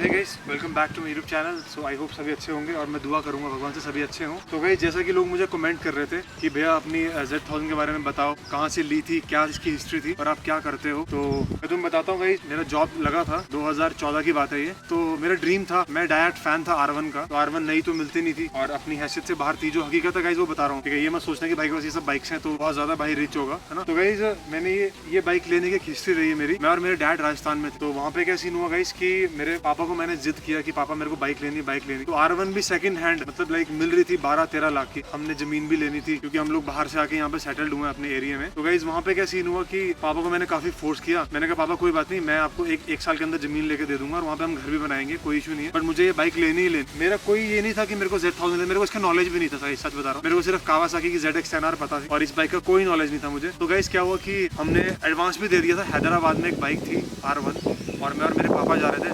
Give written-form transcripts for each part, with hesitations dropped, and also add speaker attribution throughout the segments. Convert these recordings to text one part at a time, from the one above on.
Speaker 1: Hey guys, welcome back to my YouTube channel. So I hope सभी अच्छे होंगे और मैं दुआ करूंगा भगवान से सभी अच्छे हों। तो गाइस, जैसा कि लोग मुझे कमेंट कर रहे थे कि भैया अपनी Z1000 के बारे में बताओ, कहाँ से ली थी, क्या इसकी हिस्ट्री थी और आप क्या करते हो। तो मैं तुम्हें बताता हूँ गाइस, मेरा जॉब लगा था 2014 की बात है ये। तो मेरा ड्रीम था, मैं डायरेक्ट फैन था R1 का। तो R1 नई तो मिलती नहीं थी और अपनी हैसियत से बाहर थी। जो हकीकत है गाइस वो बता रहा हूँ, ठीक है। ये मत सोचना कि भाई के पास ये सब बाइक्स हैं तो बहुत ज्यादा भाई रिच होगा, है ना। तो गाइस, मैंने ये बाइक लेने की हिस्ट्री रही है मेरी। मैं और मेरे डैड राजस्थान में थे। तो वहाँ पे क्या सीन हुआ गाइस कि मेरे पापा को मैंने जिद किया कि पापा मेरे को बाइक लेनी। तो R1 भी सेकंड हैंड मतलब लाइक मिल रही थी 12-13 लाख की। हमने जमीन भी लेनी थी क्योंकि हम लोग बाहर से आके यहाँ पे सेटल्ड हुए अपने एरिया में। तो गाइस, वहाँ पे क्या सीन हुआ कि पापा को मैंने काफी फोर्स किया। मैंने कहा पापा कोई बात नहीं, मैं आपको एक साल के अंदर जमीन लेके दे दूंगा और वहाँ पे हम घर भी बनाएंगे, कोई इशू नहीं है, बट मुझे ये बाइक लेनी ही लेनी। मेरा कोई ये नहीं था कि मेरे को Z1000 मेरे को इसका नॉलेज भी नहीं था, सच बता रहा हूँ। मेरे को सिर्फ कावासाकी की ZX10R पता थी और इस बाइक का कोई नॉलेज नहीं था मुझे। तो गाइस, क्या हुआ कि हमने एडवांस भी दे दिया था। हैदराबाद में एक बाइक थी R1 और मैं और मेरे पापा जा रहे थे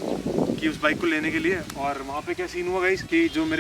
Speaker 1: कि उस बाइक को लेने के लिए। और वहाँ पे क्या सीन हुआ गाइस कि जो मैं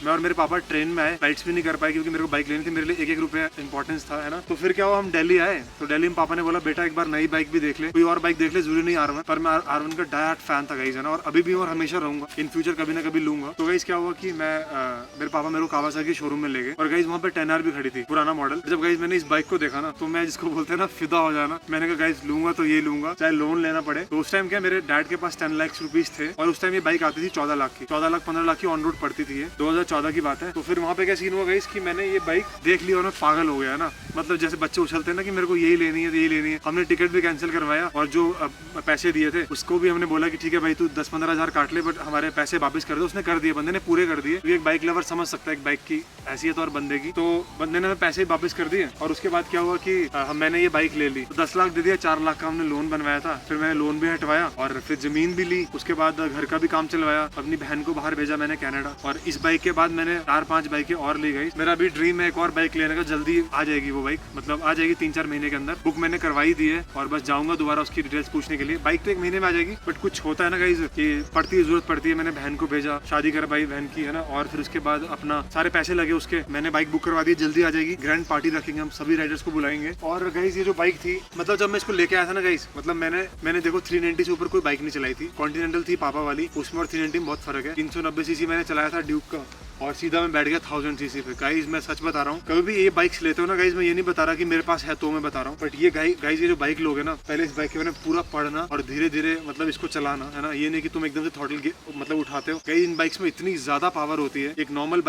Speaker 1: और मेरे पापा ट्रेन में आए, फ्लाइट्स भी नहीं कर पाए क्योंकि मेरे को बाइक लेनी थी। मेरे लिए 1-1 रुपया इंपॉर्टेंस था, है ना। तो फिर क्या हुआ, हम दिल्ली आए। तो दिल्ली में पापा ने बोला बेटा एक बार नई बाइक भी देख ले, कोई और बाइक देख ले, जरूरी नहीं R1। पर मैं R1 का डायरेक्ट फैन था गाइस, है ना, और अभी भी और हमेशा रहूंगा। इन फ्यूचर कभी ना कभी लूंगा। तो गाइस, क्या हुआ कि मेरे पापा मेरे को कावासाकी शोरूम में ले गए और गाइस वहाँ पे 10R भी खड़ी थी, पुराना मॉडल। जब गाइस मैंने इस बाइक को देखा ना, तो मैं जिसको बोलते हैं ना फिदा हो जाना, मैंने कहा गाइस लूंगा तो ये लूंगा, चाहे लोन लेना पड़े। तो उस टाइम क्या मेरे डैड के पास 10 लाख रुपीज थे और उस टाइम बाइक आती थी 14 लाख की, 14 लाख 15 लाख की ऑन रोड पड़ती थी। ये 2014 की बात है। तो फिर वहाँ पे क्या सीन हुआ गाइस कि मैंने ये बाइक देख ली और मैं पागल हो गया ना। मतलब जैसे बच्चे उछलते हैं ना कि मेरे को यही लेनी है, यही लेनी है। हमने टिकट भी कैंसिल करवाया और जो पैसे दिए थे उसको भी हमने बोला कि ठीक है भाई तू 10-15 हज़ार काट ले, बट हमारे पैसे वापस कर दे। उसने कर दिए, बंदे ने पूरे कर दिए। एक बाइक लवर समझ सकता है एक बाइक की हैसियत और बंदे की। तो बंदे ने पैसे वापस कर दिए और उसके बाद क्या हुआ कि मैंने ये बाइक ले ली। तो 10 लाख दे दिया, 4 लाख का हमने लोन बनवाया था। फिर मैंने लोन भी हटवाया और फिर जमीन भी ली। उसके बाद घर का भी काम चलवाया, अपनी बहन को बाहर भेजा मैंने कनाडा। और इस बाइक के बाद मैंने 4-5 बाइकें और ली गई। मेरा अभी ड्रीम है एक और बाइक लेने का, जल्दी आ जाएगी वो बाइक, मतलब आ जाएगी 3-4 महीने के अंदर। बुक मैंने करवाई दी है और बस जाऊंगा दोबारा उसकी डिटेल्स पूछने के लिए। बाइक तो 1 महीने में आ जाएगी, बट कुछ होता है ना गाइस कि जरूरत पड़ती है। मैंने बहन को भेजा, शादी करवाई बहन की, है ना, और फिर उसके बाद अपना सारे पैसे लगे उसके। मैंने बाइक बुक करवा दी, जल्दी आ जाएगी। ग्रैंड पार्टी रखेंगे, हम सभी राइडर्स को बुलाएंगे। और गाइस, ये जो बाइक थी, मतलब जब मैं इसको लेके आया था ना गाइस, मतलब मैंने देखो 390 से ऊपर कोई बाइक नहीं चलाई थी। कॉन्टिनेंटल थी पापा वाली, उसमें और 390 में बहुत फर्क है। 390 सीसी मैंने चलाया था ड्यूक का और सीधा मैं बैठ गया 1000 सीसी पे। गाइस, मैं सच बता रहा हूँ, कभी भी ये बाइक्स लेते हो ना गाइस, मैं ये नहीं बता रहा कि मेरे पास है तो मैं बता रहा हूँ, बट ये गाइस ये जो बाइक लोगे ना, पहले इस बाइक के बारे में पूरा पढ़ना और धीरे धीरे मतलब इसको चलाना, है ना। ये नहीं कि तुम एकदम से थ्रॉटल मतलब उठाते हो। गाइस, इन बाइक्स में इतनी ज्यादा पावर होती है। एक नॉर्मल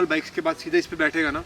Speaker 1: बाइक्स के बाद सीधा इस पे बैठेगा ना,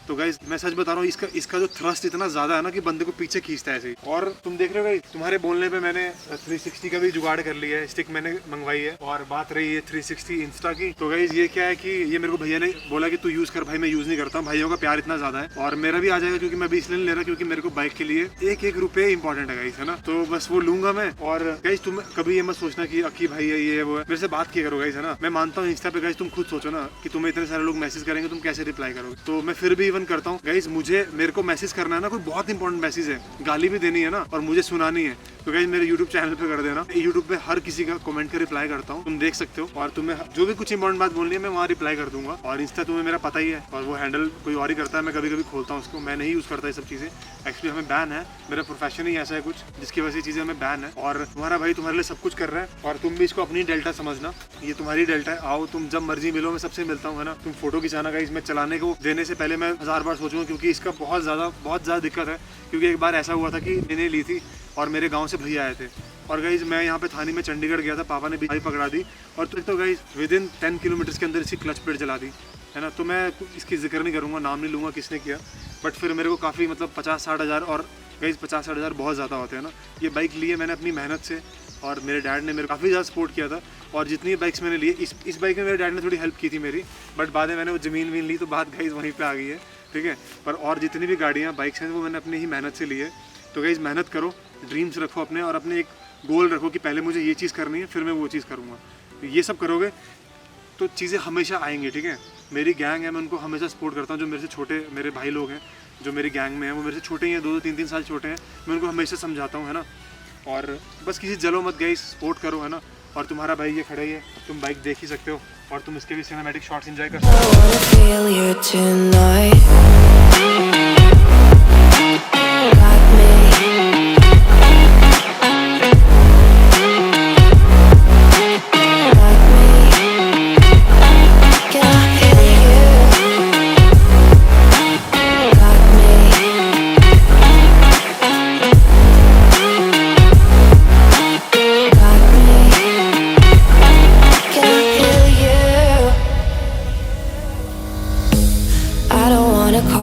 Speaker 1: तो गाइस मैं सच बता रहा हूँ, इसका जो थ्रस्ट इतना ज्यादा है ना कि बंदे को पीछे खींचता है ऐसे। और तुम देख रहे हो गाइस, तुम्हारे बोलने पे मैंने 360 का भी जुगाड़ कर लिया है, स्टिक मैंने मंगवाई है। और बात रही है 360 इंस्टा की, तो गाइस ये क्या है कि ये मेरे को भैया ने बोला कि तू यूज कर। भाई मैं यूज नहीं करता हूँ, भाइयों का प्यार इतना ज्यादा है। और मेरा भी आ जाएगा क्योंकि मैं भी इसलिए नहीं ले रहा क्योंकि मेरे को बाइक के लिए 1-1 रुपये इंपॉर्टेंट है गाइस, है ना। तो बस वो लूंगा मैं। और गाइस, तुम कभी ये मत सोचना कि अक्की भाई है ये वो है, मेरे से बात किया करो गाइस, है ना। मैं मानता हूँ इंस्टा पे गाइस, तुम खुद सोचो ना कि तुम्हें इतने सारे लोग मैसेज करेंगे, तुम कैसे रिप्लाई करोगे। तो मैं फिर भी इवन करता हूँ गाइस। मेरे को मैसेज करना है ना, कोई बहुत इंपॉर्टेंट मैसेज है, गाली भी देनी है ना और मुझे सुनानी है, तो गाइस मेरे YouTube चैनल पे कर देना। YouTube पे हर किसी का कमेंट का रिप्लाई करता हूँ, तुम देख सकते हो। और तुम्हें जो भी कुछ इंपॉर्टेंट बात बोलनी है मैं वहाँ रिप्लाई कर दूंगा। और इंस्टा तुम्हें मेरा पता ही है, और वो हैंडल कोई और ही करता है, मैं कभी कभी खोलता हूँ उसको। मैं नहीं यूज करता ये सब चीजें, एक्चुअली हमें बैन है। मेरा प्रोफेशन ही ऐसा है कुछ जिसकी वजह से चीजें हमें बैन है। और तुम्हारा भाई तुम्हारे लिए सब कुछ कर रहा है और तुम भी इसको अपनी डेल्टा समझना, ये तुम्हारी डेल्टा है। आओ तुम जब मर्जी मिलो, मैं सबसे मिलता हूँ, है ना। तुम फोटो खिंचाना गाइस, मैं चलाने को देने से पहले मैं 1000 बार सोचूंगा क्योंकि इसका बहुत ज्यादा दिक्कत है। क्योंकि एक बार ऐसा हुआ था कि मैंने ली थी और मेरे गांव से भैया आए थे और गाइस मैं यहाँ पे थाने में चंडीगढ़ गया था, पापा ने भी पकड़ा दी। और तो गाइस विदिन 10 किलोमीटर के अंदर इसकी क्लच प्लेट जला दी, है ना। तो मैं इसकी जिक्र नहीं करूँगा, नाम नहीं लूँगा किसने किया, बट फिर मेरे को काफ़ी मतलब 50-60 हज़ार, और गाइस 50-60 हज़ार बहुत ज़्यादा होते हैं ना। ये बाइक ली है मैंने अपनी मेहनत से और मेरे डैड ने मेरे काफ़ी ज़्यादा सपोर्ट किया था। और जितनी बाइक्स मैंने लिए, इस बाइक में मेरे डैड ने थोड़ी हेल्प की थी मेरी, बट बाद में मैंने वो ज़मीन ली तो बात गाइस वहीं पे आ गई है, ठीक है। पर और जितनी भी गाड़ियाँ बाइक्स हैं वो मैंने अपनी ही मेहनत से ली है। तो गाइस मेहनत करो, ड्रीम्स रखो अपने, और अपने एक गोल रखो कि पहले मुझे ये चीज़ करनी है फिर मैं वो चीज़ करूँगा। तो ये सब करोगे तो चीज़ें हमेशा आएंगी, ठीक है। मेरी गैंग है, मैं उनको हमेशा सपोर्ट करता हूँ। जो मेरे से छोटे मेरे भाई लोग हैं जो मेरी गैंग में हैं, वो मेरे से छोटे ही हैं, 2-2, 3-3 साल छोटे हैं। मैं उनको हमेशा समझाता हूँ, है ना। और बस किसी जलो मत गाइस, सपोर्ट करो, है ना। और तुम्हारा भाई ये खड़ा ही है, तुम बाइक देख ही सकते हो और तुम इसके भी सिनेमैटिक शॉट्स एंजॉय कर सकते हो।